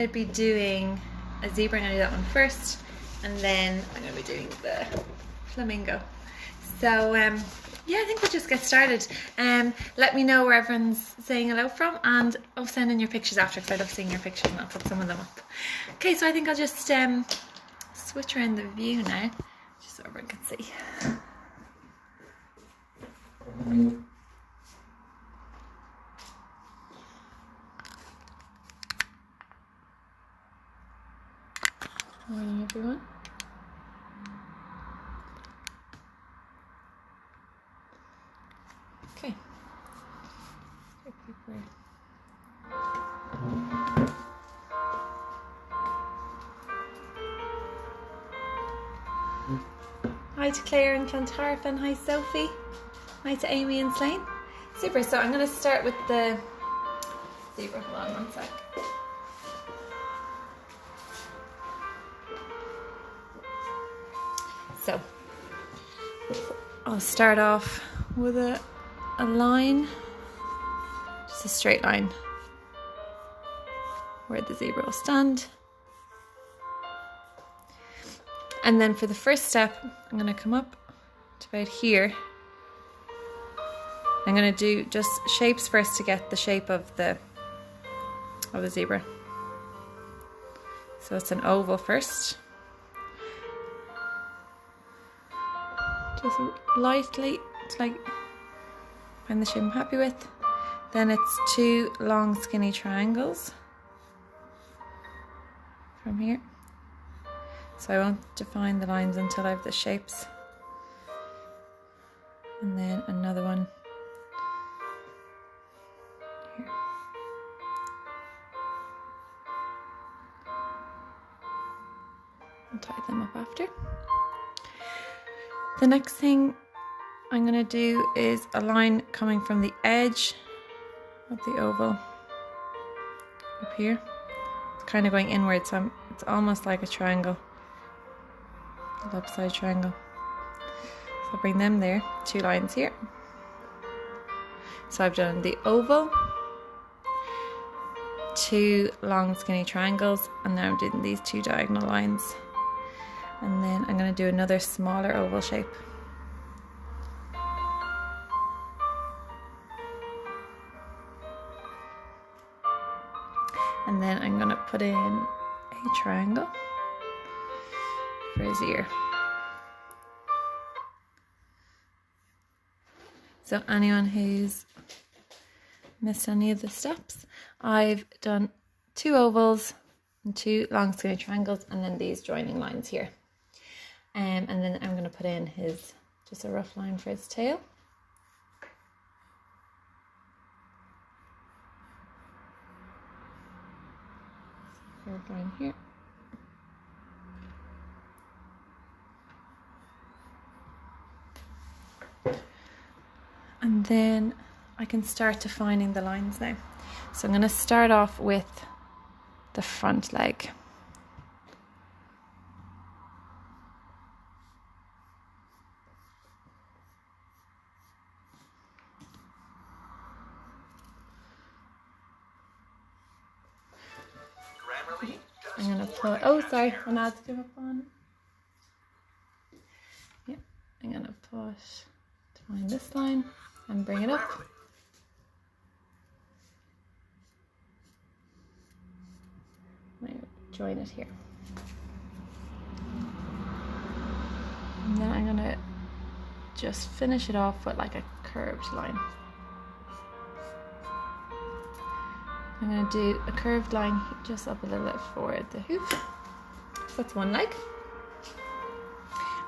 I'd be doing a zebra. I'm going to do that one first, and then I'm going to be doing the flamingo. So yeah, I think we'll just get started. Let me know where everyone's saying hello from, and I'll send in your pictures after, because I love seeing your pictures and I'll put some of them up. Okay, so I think I'll just switch around the view now, just so everyone can see. Morning, everyone. Okay. Hi to Claire and Clontarf, hi Sophie. Hi to Amy and Slane. Super, so I'm going to start with the zebra. Hold on one sec. So I'll start off with a line, just a straight line where the zebra will stand. And then for the first step, I'm going to come up to about here. I'm going to do just shapes first to get the shape of the zebra. So it's an oval first. Just lightly, it's like find the shape I'm happy with. Then it's 2 long skinny triangles from here. So I won't define the lines until I have the shapes. And then another one here. I'll tie them up after. The next thing I'm going to do is a line coming from the edge of the oval up here. It's kind of going inward, so it's almost like a triangle, a lopsided triangle. So I'll bring them there, 2 lines here. So I've done the oval, 2 long skinny triangles, and now I'm doing these 2 diagonal lines. And then I'm going to do another smaller oval shape. And then I'm going to put in a triangle for his ear. So anyone who's missed any of the steps, I've done 2 ovals and 2 long skinny triangles, and then these joining lines here. And then I'm going to put in just a rough line for his tail. Third line here. And then I can start defining the lines now. So I'm going to start off with the front leg. I'm going to put, oh sorry, an ad came up on. Yeah, I'm going to define this line and bring it up. I'm going to join it here. And then I'm going to just finish it off with like a curved line. I'm going to do a curved line just up a little bit for the hoof. So that's one leg.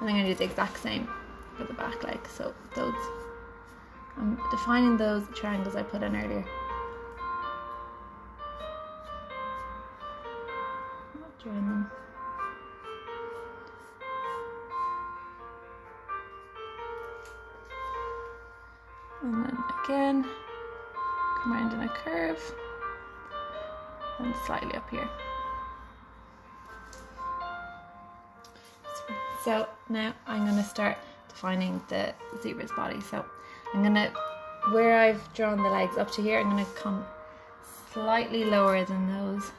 And I'm going to do the exact same for the back leg. So those, I'm defining those triangles I put in earlier. I'll join them. And then again, come around in a curve. And slightly up here. So now I'm going to start defining the zebra's body. So I'm going to, where I've drawn the legs up to here, I'm going to come slightly lower than those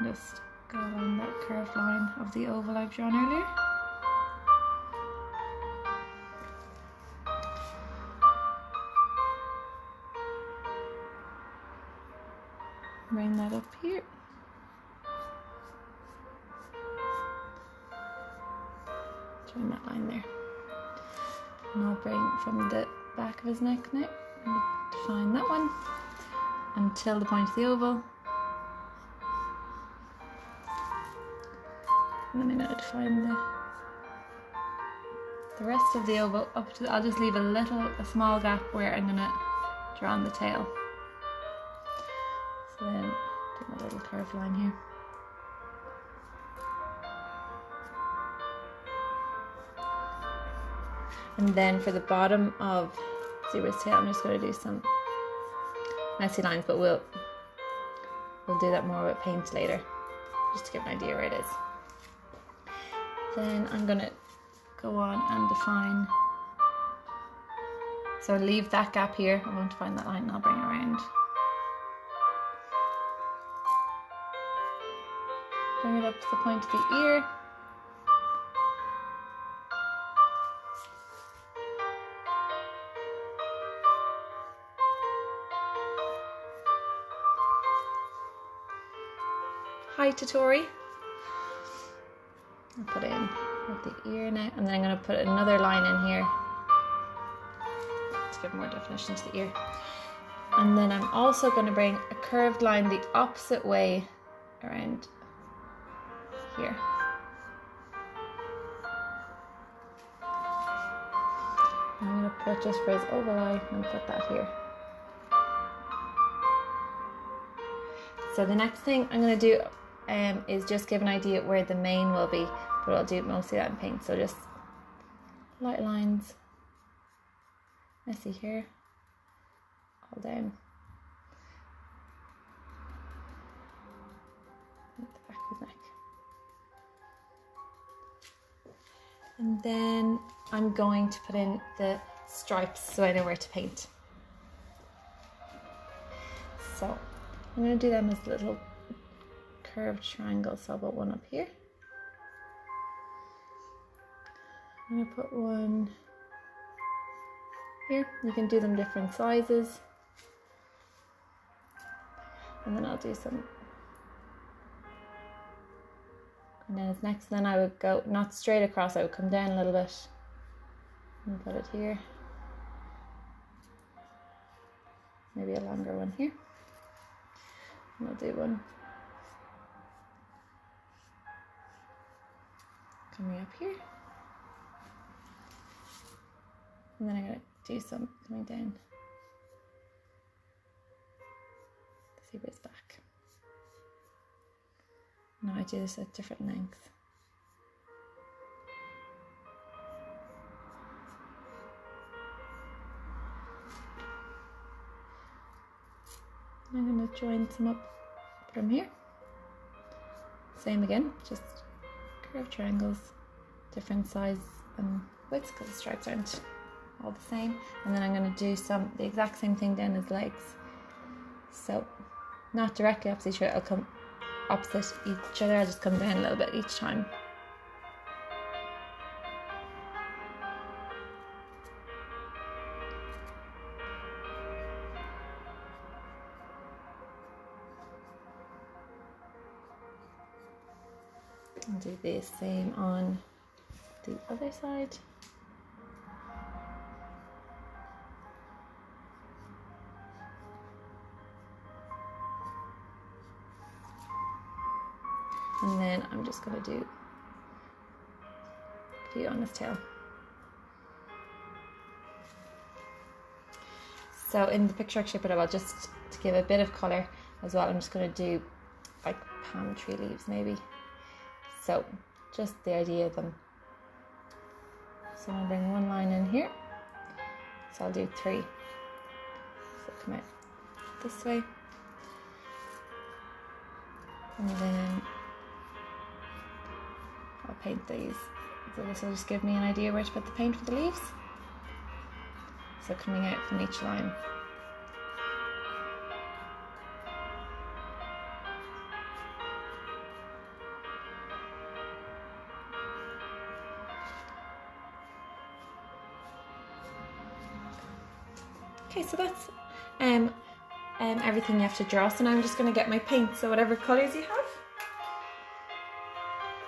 Just go along that curved line of the oval I've drawn earlier. Bring that up here. Join that line there. And I'll bring from the back of his neck now and define that one until the point of the oval. And then I'm going to define the rest of the oval up to, I'll just leave a small gap where I'm going to draw on the tail. So then do my little curved line here. And then for the bottom of zebra's tail, I'm just going to do some messy lines, but we'll do that more with paint later, just to get an idea where it is. Then I'm going to go on and define, so leave that gap here, I won't define that line and I'll bring it around. Bring it up to the point of the ear. Hi Totori. I'll put it in with the ear now, and then I'm going to put another line in here to give more definition to the ear. And then I'm also going to bring a curved line the opposite way around here. I'm going to put just for his oval eye, I'm going to put that here. So the next thing I'm going to do is just give an idea where the mane will be, but I'll do mostly that in paint. So just light lines, messy here, all down at the back of his neck. And then I'm going to put in the stripes so I know where to paint. So I'm going to do them as little curved triangles, so I'll put one up here. I'm going to put one here. You can do them different sizes. And then I'll do some. And then it's next, then I would go not straight across, I would come down a little bit and put it here. Maybe a longer one here. And I'll do one coming up here. And then I'm going to do some coming down the zebra's back. Now I do this at different lengths. I'm going to join some up from here. Same again, just curved triangles, different size and widths because the stripes aren't all the same. And then I'm going to do the exact same thing down his legs. So not directly opposite each other, I'll come opposite each other, I'll just come down a little bit each time. I'll do the same on the other side. And then I'm just going to do a few on his tail. So in the picture actually I put up, just to give a bit of colour as well, I'm just going to do like palm tree leaves maybe. So just the idea of them. So I'm going to bring one line in here. So I'll do 3. So come out this way. And then I'll paint these. So this will just give me an idea where to put the paint for the leaves. So coming out from each line. Okay, so that's everything you have to draw. So now I'm just going to get my paint. So whatever colours you have,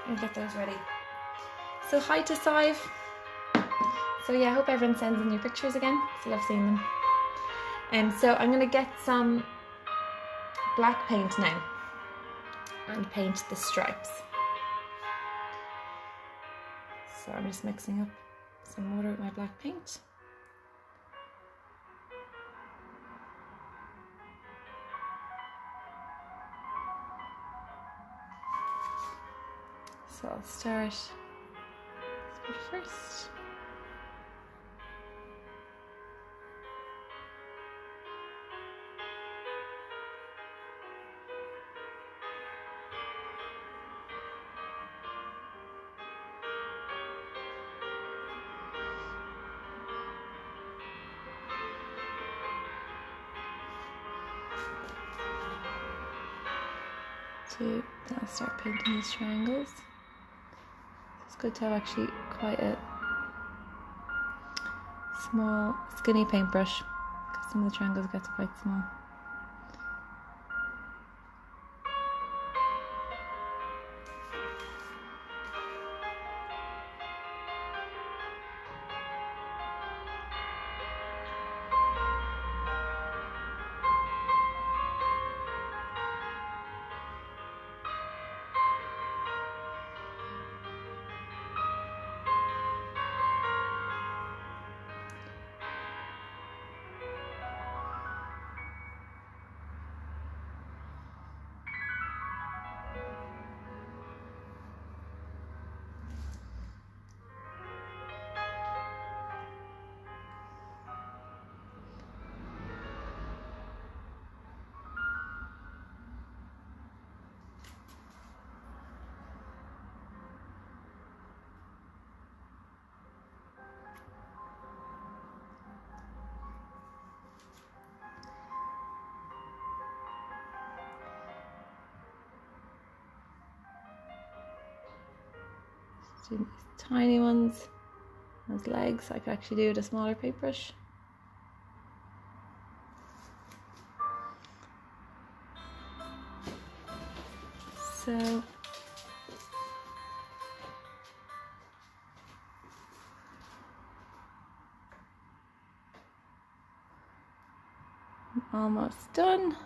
I'll get those ready. So hi to Sive. So yeah, I hope everyone sends in your pictures again. I love seeing them. So I'm going to get some black paint now and paint the stripes. So I'm just mixing up some water with my black paint. So I'll start first. Then I'll start painting these triangles. It's good to have actually quite a small, skinny paintbrush because some of the triangles get quite small. Do these tiny ones as legs. I could actually do with a smaller paintbrush. So I'm almost done.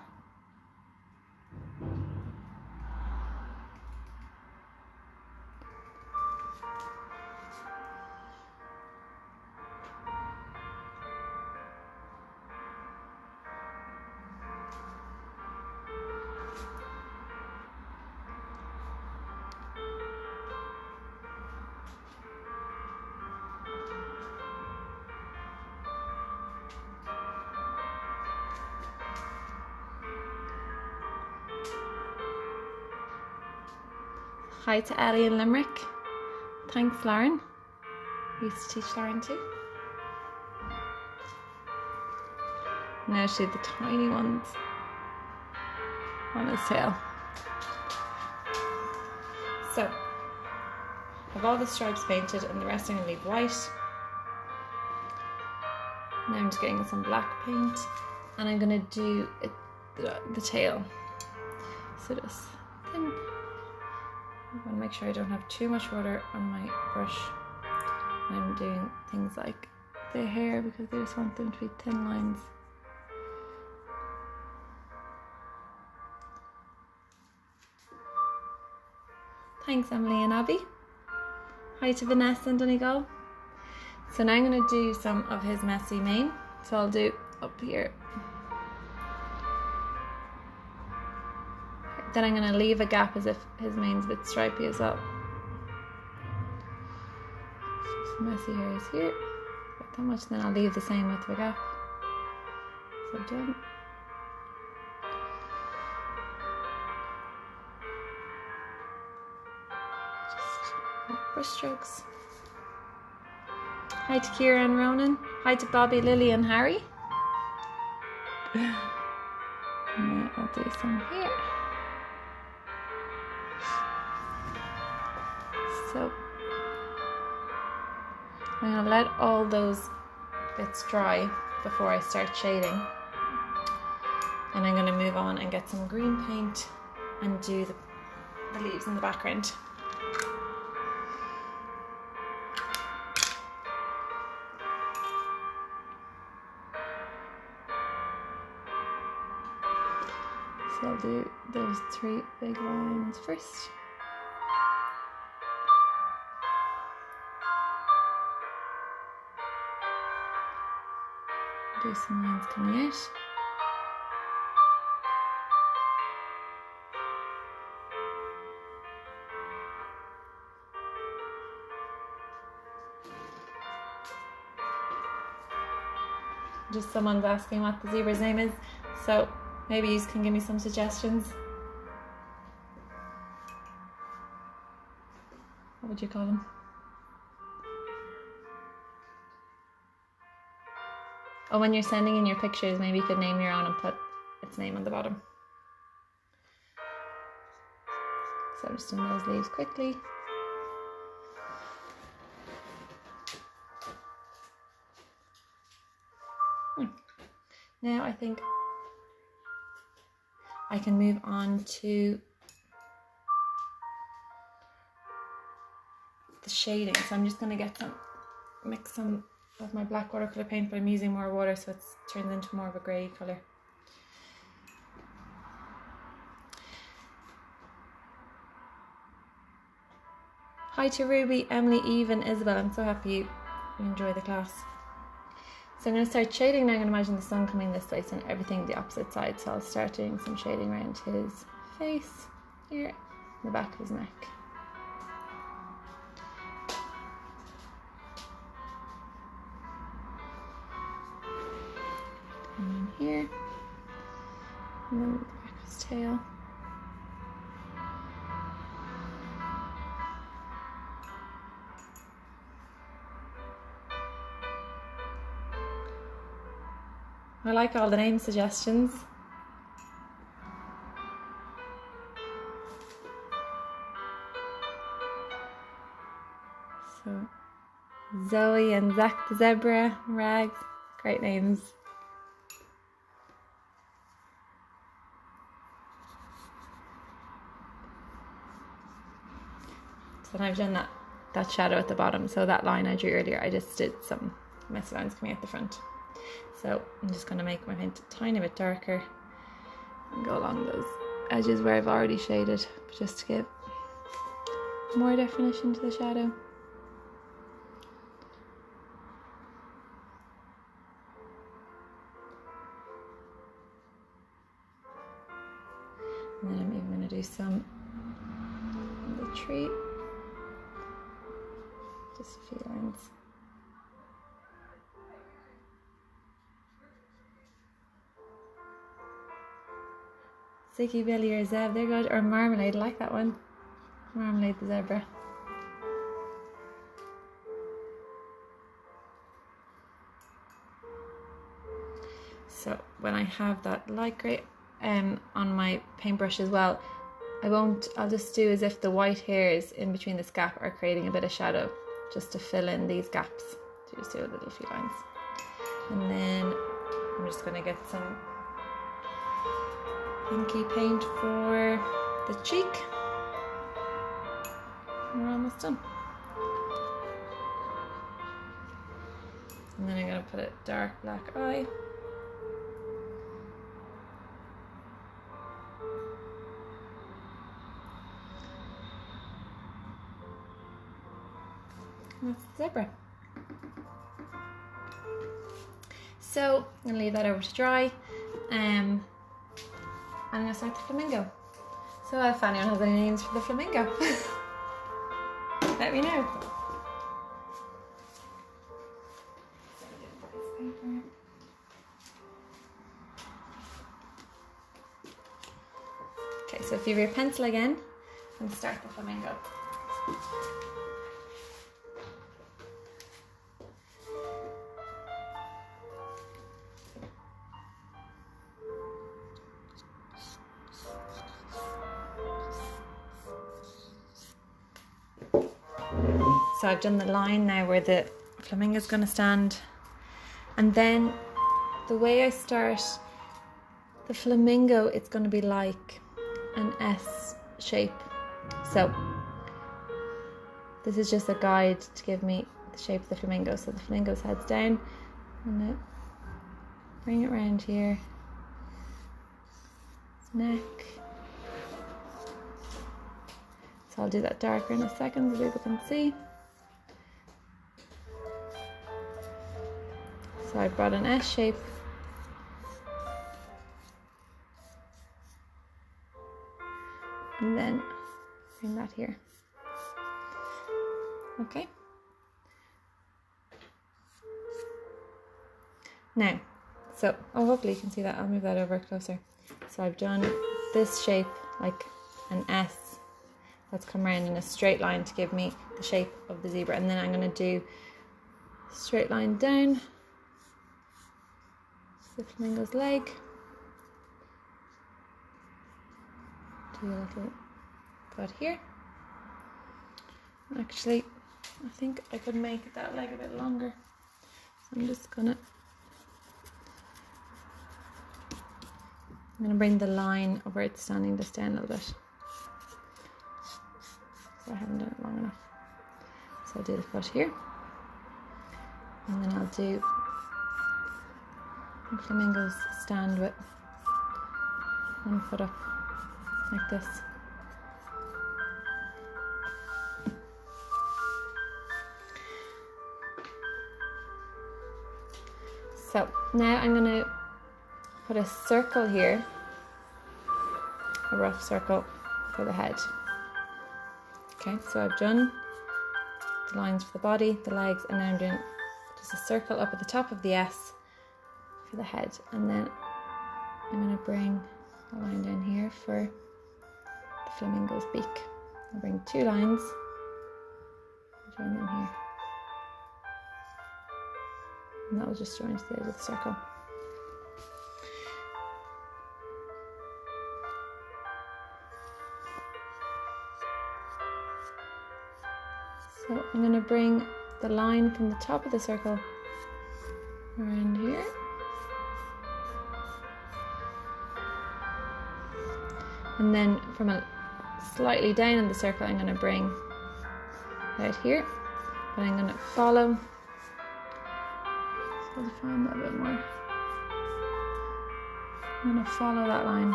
Hi to Ellie in Limerick. Thanks, Lauren. I used to teach Lauren too. Now she had the tiny ones on his tail. So, I have all the stripes painted and the rest I'm going to leave white. Now I'm just getting some black paint and I'm going to do the tail. So just thin. I want to make sure I don't have too much water on my brush. I'm doing things like the hair because I just want them to be thin lines. Thanks, Emily and Abby. Hi to Vanessa and Donegal. So now I'm going to do some of his messy mane. So I'll do up here. Then I'm going to leave a gap as if his mane's a bit stripy as well. Some messy hairs here. Not that much, then I'll leave the same width of a gap. So done. Just brush strokes. Hi to Kira and Ronan. Hi to Bobby, Lily and Harry. And then I'll do some here. So I'm going to let all those bits dry before I start shading. And I'm going to move on and get some green paint and do the leaves in the background. So I'll do those 3 big lines first. Do some lines coming out. Just someone's asking what the zebra's name is, so maybe you can give me some suggestions. What would you call him? Oh, when you're sending in your pictures, maybe you could name your own and put its name on the bottom. So I'm just doing those leaves quickly. Now I think I can move on to the shading. So I'm just going to mix some of my black watercolour paint, but I'm using more water so it turns into more of a grey colour. Hi to Ruby, Emily, Eve and Isabel. I'm so happy you enjoy the class. So I'm going to start shading now. I'm going to imagine the sun coming this way, so everything the opposite side. So I'll start doing some shading around his face, here, the back of his neck. And then here, and then the back of his tail. I like all the name suggestions. So Zoe and Zach the zebra, Rags, great names. So then I've done that shadow at the bottom. So that line I drew earlier, I just did some messy lines coming out the front. So I'm just going to make my paint a tiny bit darker and go along those edges where I've already shaded, just to give more definition to the shadow. And then I'm even going to do some on the tree, just a few lines. Sticky Billy or Zeb, they're good. Or Marmalade, I like that one. Marmalade the zebra. So when I have that light grey on my paintbrush as well, I'll just do as if the white hairs in between this gap are creating a bit of shadow, just to fill in these gaps. So just do a little few lines. And then I'm just going to get some pinky paint for the cheek. We're almost done. And then I'm going to put a dark black eye. And that's the zebra. So I'm going to leave that over to dry. I'm going to start the flamingo. So if anyone has any names for the flamingo, let me know. Okay, so if you have your pencil again, I'm going to start the flamingo. So I've done the line now where the flamingo is going to stand, and then the way I start the flamingo, it's going to be like an S shape. So this is just a guide to give me the shape of the flamingo. So the flamingo's head's down. I'm going to bring it around here. Its neck. So I'll do that darker in a second so people can see. So I brought an S shape. And then bring that here. Okay. Now, so, hopefully you can see that. I'll move that over closer. So I've done this shape like an S that's come around in a straight line to give me the shape of the zebra. And then I'm going to do a straight line down the flamingo's leg. Do a little cut here. Actually, I think I could make that leg a bit longer. So I'm gonna bring the line of where it's standing just down a little bit. So I haven't done it long enough. So I'll do the foot here. And then I'll do the flamingo's stand with one foot up like this. So now I'm going to put a circle here, a rough circle for the head. Okay, so I've done the lines for the body, the legs, and now I'm doing just a circle up at the top of the S for the head. And then I'm going to bring a line down here for the flamingo's beak. I'll bring two lines, join them here. And that will just join to the edge of the circle. So I'm going to bring the line from the top of the circle around here. And then from a slightly down in the circle, I'm going to bring right here. But I'm going to follow. So I'll define that a bit more. I'm going to follow that line.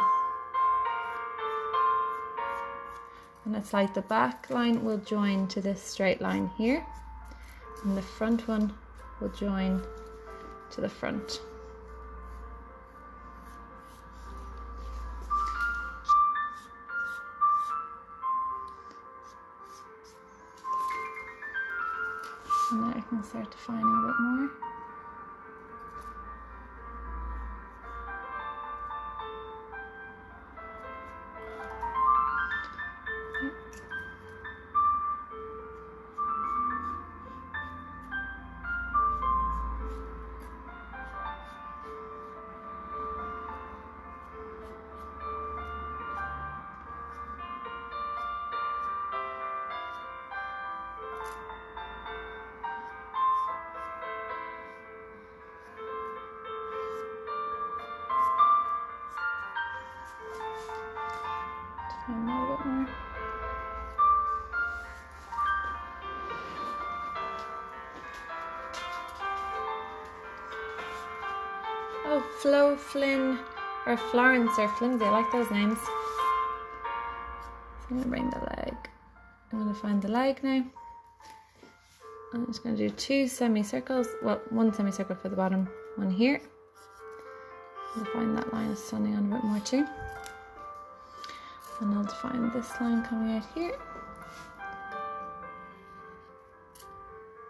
And it's like the back line will join to this straight line here, and the front one will join to the front. And now I can start defining a bit more. Define that a bit more. Oh, Flo, Flynn, or Florence, or Flimsy, I like those names. So I'm going to bring the leg. I'm going to find the leg now. I'm just going to do two semicircles. Well, one semicircle for the bottom, one here. I'll define that line is standing on a bit more too. And I'll define this line coming out here.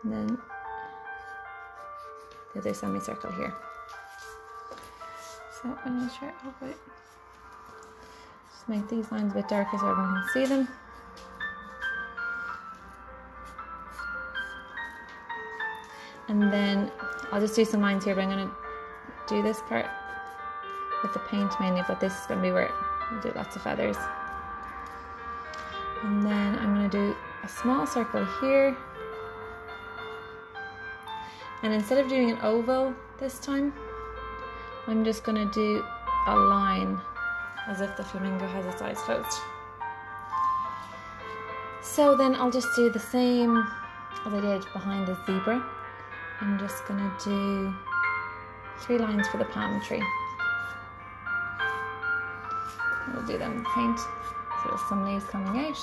And then the other semicircle here. So I'm going to try to just make these lines a bit darker so everyone can see them. And then I'll just do some lines here, but I'm going to do this part with the paint mainly, but this is going to be where I'll do lots of feathers. And then I'm going to do a small circle here. And instead of doing an oval this time, I'm just going to do a line as if the flamingo has its eyes closed. So then I'll just do the same as I did behind the zebra. I'm just going to do 3 lines for the palm tree. We'll do them in paint, so there's some leaves coming out.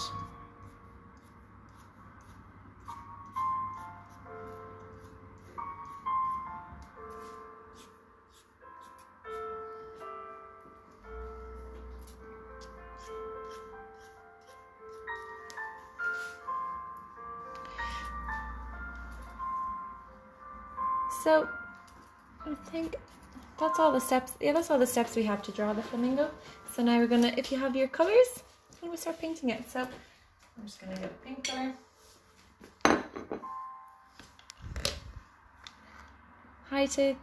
So I think that's all the steps. Yeah, that's all the steps we have to draw the flamingo. So now we're gonna, if you have your colors, I'm gonna start painting it. So I'm just gonna get a pink color. Hi to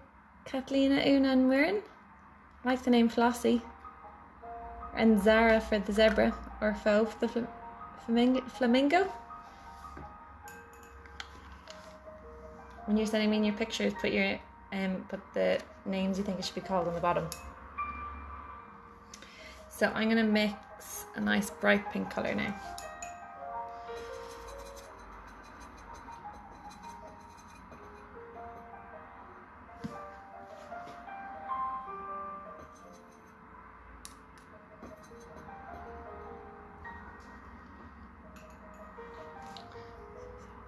Kathleen, Una and Muirin. I like the name Flossie. And Zara for the zebra, or Fo for the flamingo. When you're sending me your pictures, put your put the names you think it should be called on the bottom. So I'm gonna mix a nice bright pink color now.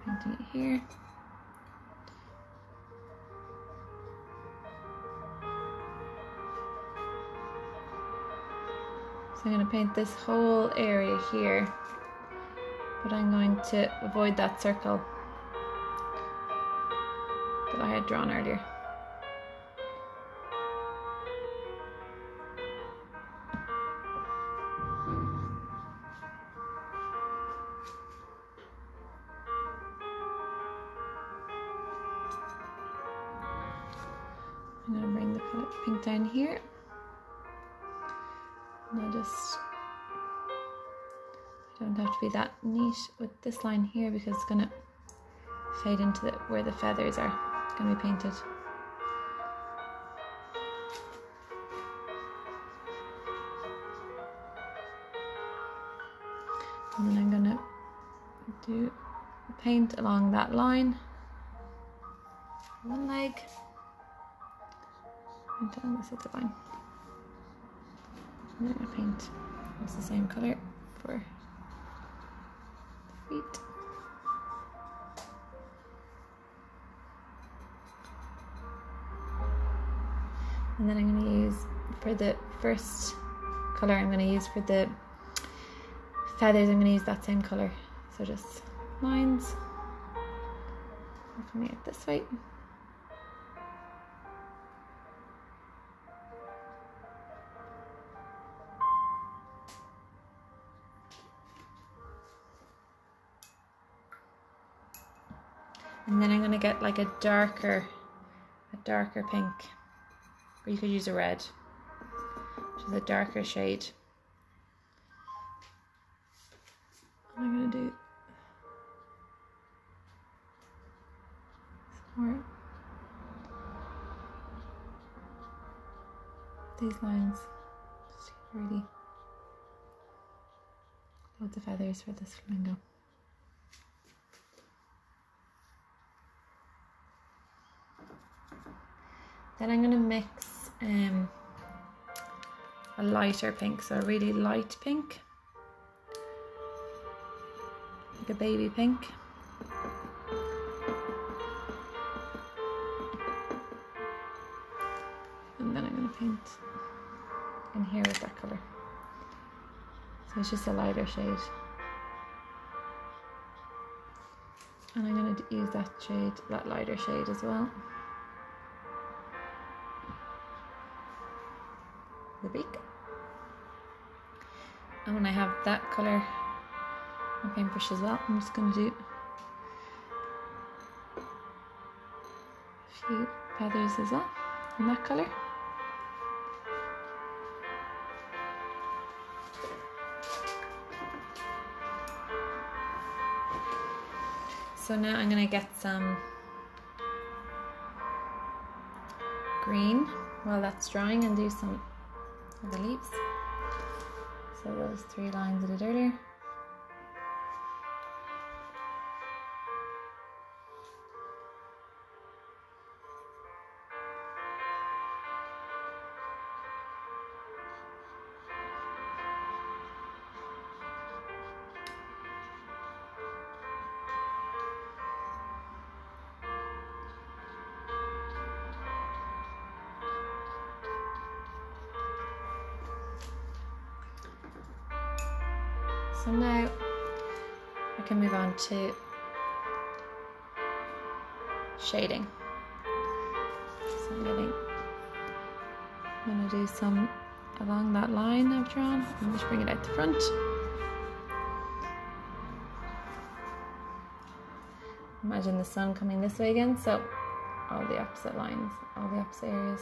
Painting it here. So I'm going to paint this whole area here, but I'm going to avoid that circle that I had drawn earlier. I'm going to bring the pink down here. And I don't have to be that neat with this line here because it's going to fade into where the feathers are going to be painted. And then I'm going to do paint along that line. One leg. Paint along this other line. And then I'm going to paint it's the same colour for the feet. And then I'm going to use, for the first colour I'm going to use for the feathers, I'm going to use that same colour. So just lines coming out this way. And then I'm going to get like a darker pink, or you could use a red, which is a darker shade. And I'm going to do some more these lines, just really loads of feathers for this flamingo. Then I'm going to mix a lighter pink, so a really light pink, like a baby pink. And then I'm going to paint in here with that colour. So it's just a lighter shade. And I'm going to use that shade, that lighter shade as well. The beak. And when I have that colour on paintbrush as well, I'm just going to do a few feathers as well in that colour. So now I'm going to get some green. while that's drying and do some of the leaves. So those 3 lines I did earlier. So now I can move on to shading. So I'm going to do some along that line I've drawn and just bring it out the front. Imagine the sun coming this way again, so all the opposite lines, all the opposite areas.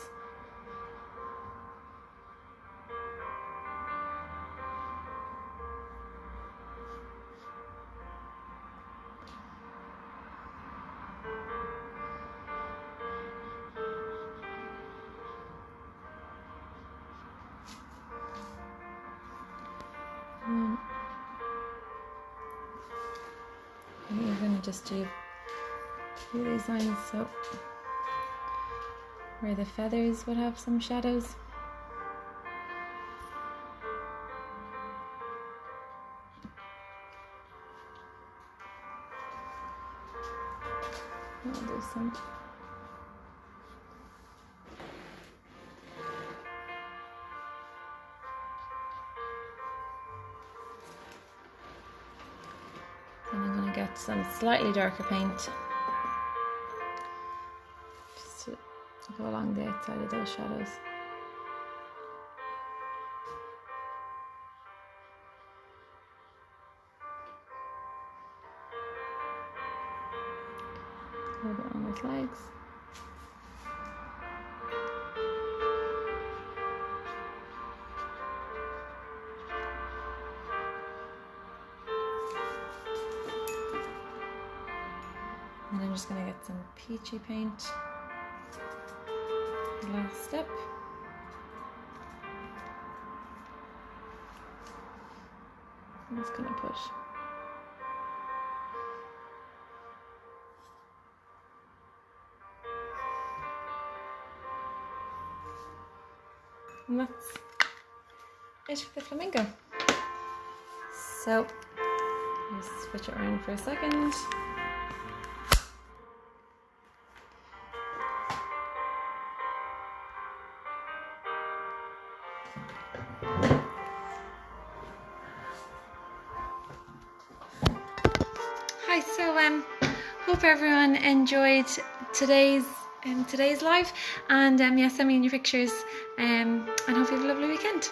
And you're going to just do these lines, so where the feathers would have some shadows. I'll do some. And I'm going to get some slightly darker paint just to go along the outside of those shadows. A little bit on his legs. And I'm just going to get some peachy paint. Last step. I'm just going to push. And that's it for the flamingo. So, let's switch it around for a second. Hi, so hope everyone enjoyed today's live, and yeah, send me in your pictures, and hope you have a lovely weekend.